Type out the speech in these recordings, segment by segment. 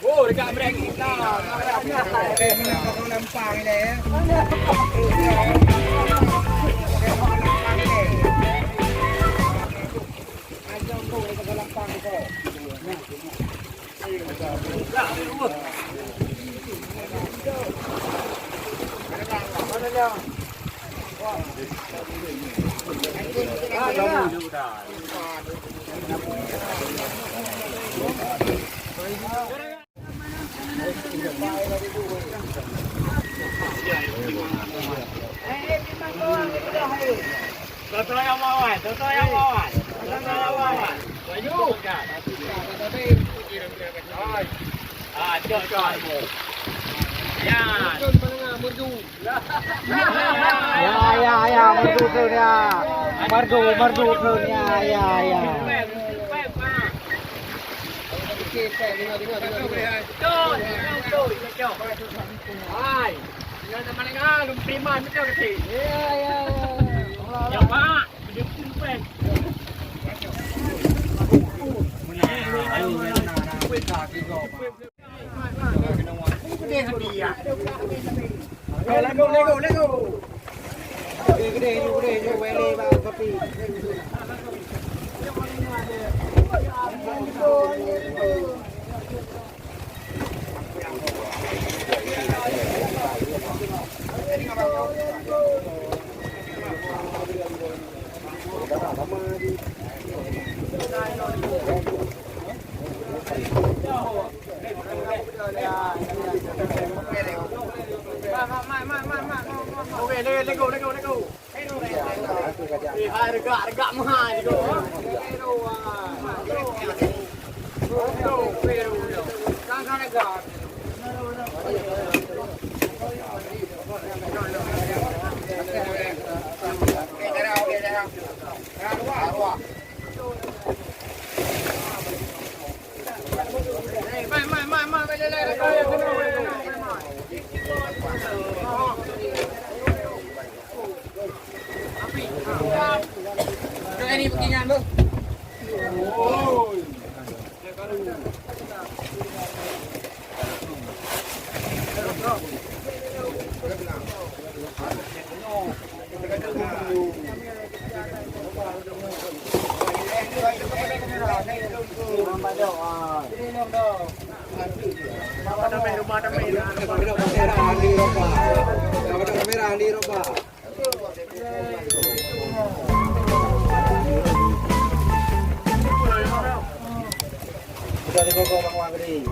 Oh, dekat brand kita. Kau lempang ni dah. Toto yang bawa. Baju. Cok. Ya. Ya, merdu tu dia. Merdu tu dia. Ya. Cok. Hai. Jangan mana lumpiman betul ke? Ya. Ya, Pak. Dia pun Let go. Regak mahal ni go. Kan regak. Ini beginian lu. Sudah digogo Bang Wagri.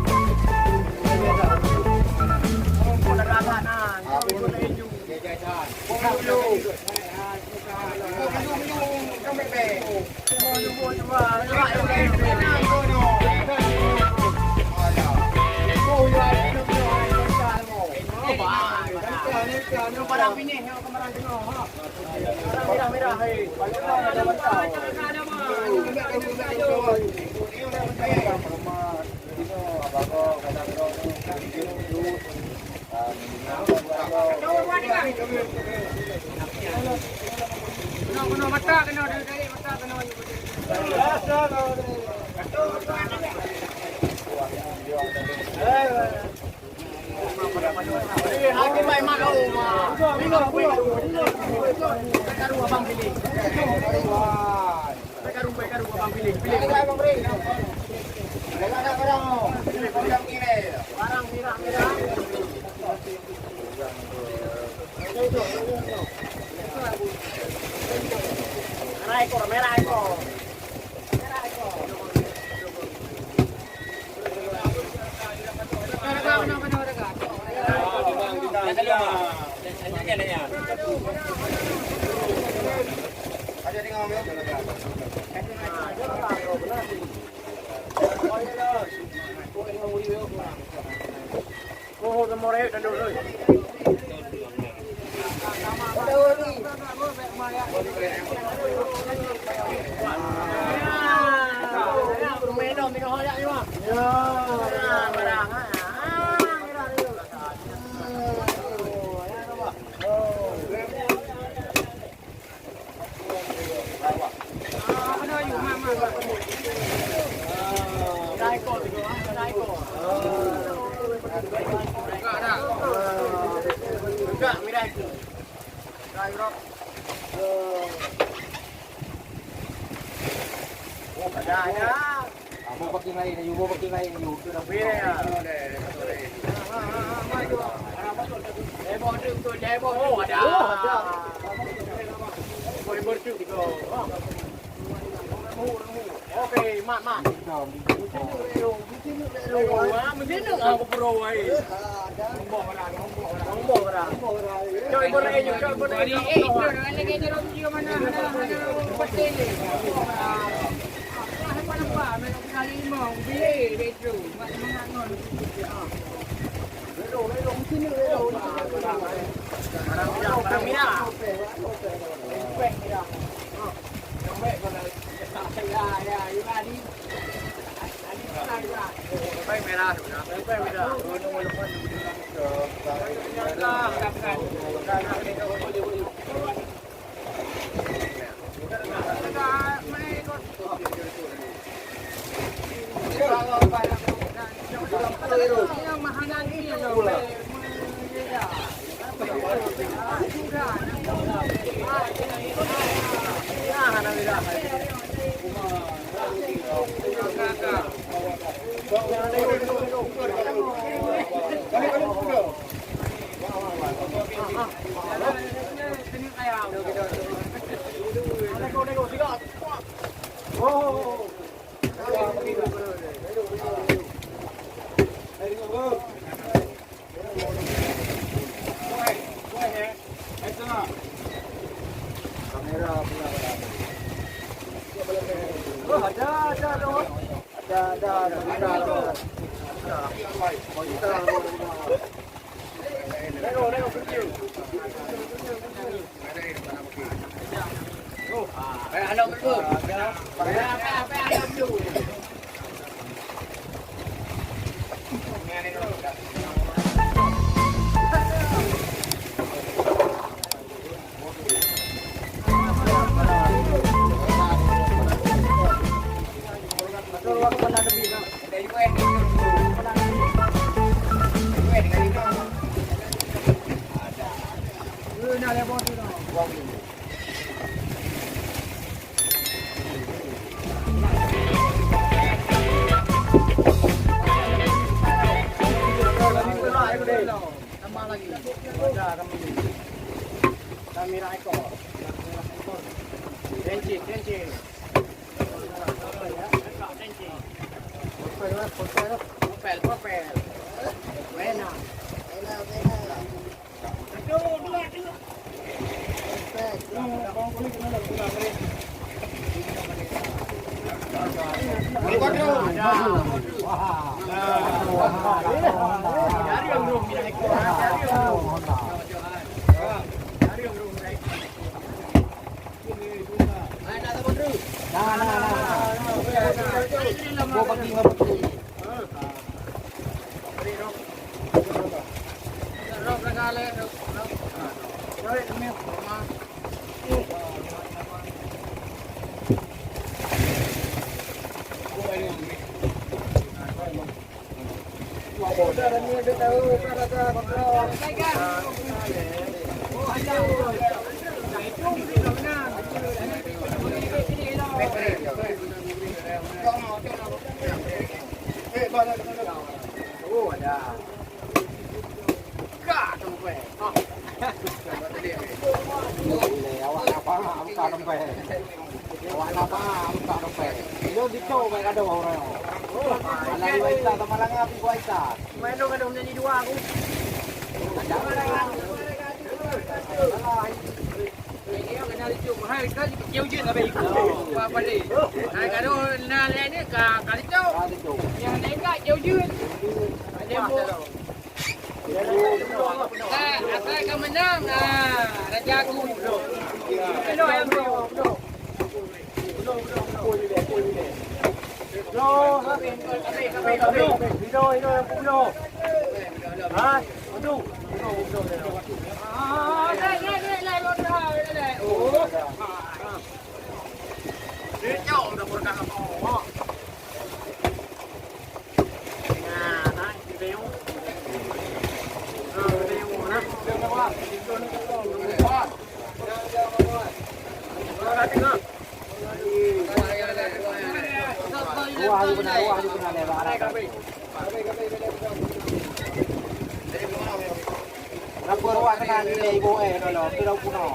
Kamera ekor. Kenci. Popel. Wena. Oh, ada. Kak, sampai. Awak apa? Buka dompet. Awak apa? Buka dompet. Itu dicoba kado orang. Anak Waisa sama Malang api Waisa. Main dong kado menyanyi dua aku. Jangan. Ini kenal itu. Mahal kan jauh je tapi ikut. Apa ni? Nah kado nah ni kali jauh. Yang lain tak jauh je. Ada mo. Asal kau menang, raja aku. Hello, yang bro. Rapor awak kena nilai ibu dulu, kira kuno.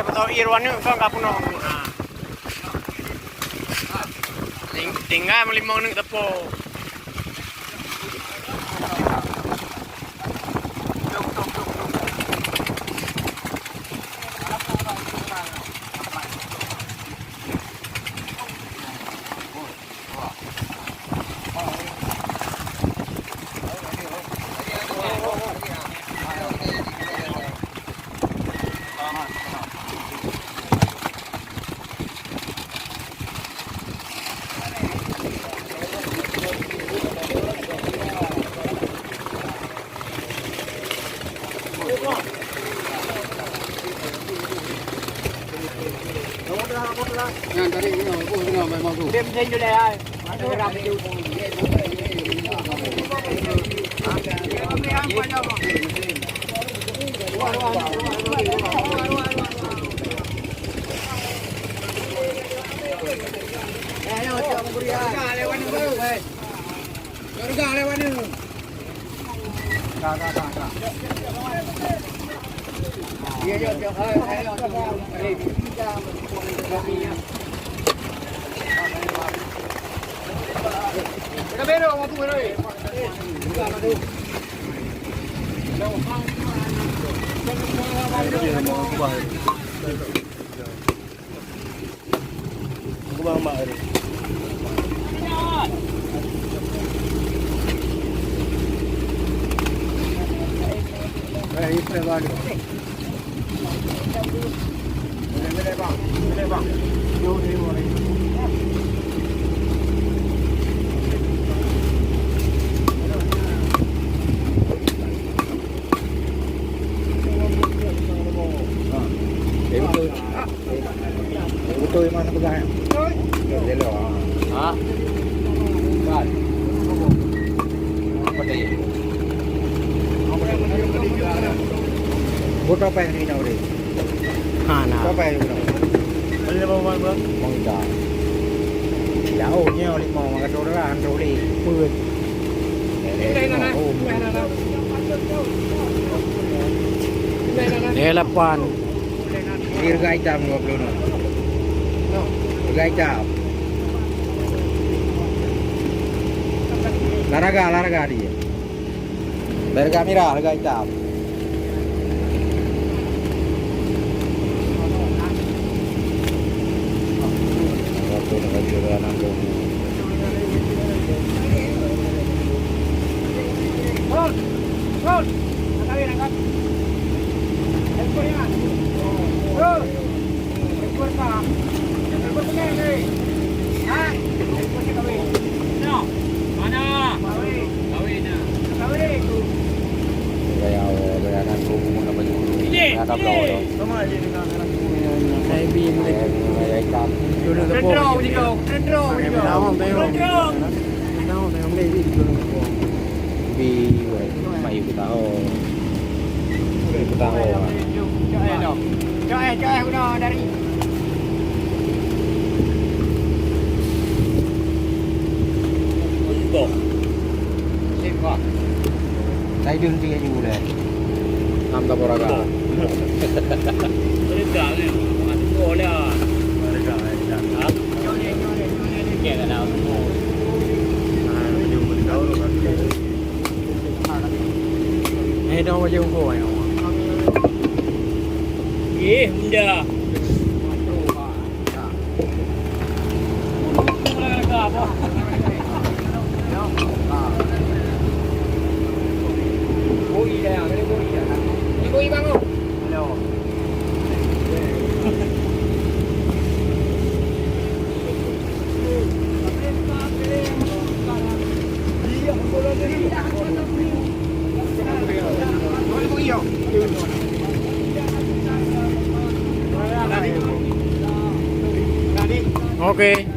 Betul Irwan ni kau enggak puno. Tinggal melimau ni tepo. Yang tadi ini, memang tu. Dia mesti jual ai. Ada ram tu. Iya, Kabero, mga tuwa rin. Ito yung mga pagkain. Delo. Ha? Bad. Patay. Buta pa yung inaw rin. Hana. Buta pa yung inaw. Ano na ba bro? Mangga. Yao niya ulit mo mga kasura. Ang ulit. Puyod. Delapan. Dirga hitam 20 no. Dirga hitam. Laraga dia. Dirga merah, harga hitam. Waktu nak jual nanggung. Ron, angkat. Ekor ya. Ron. Ekor pa. Ekor pa ni. Ha? Ekor si kawin. No. Mana? Kawin na. Kawin. Kaya nanggung muna ba yung hanap daw daw. Tama din na hanap ko yan. Kaibigan mo. Kaya hitam. Dulu na po. Pedro. Mày của tao cho em udah dari bột xin quá tay đừng tia dù này làm tao bora cả ini dah ni mati boleh ah dah kaya dah Ini dah macam kau yang. Bunda. Bui dah, ini bui dah. Ini bui bang tu. Hello. Okay.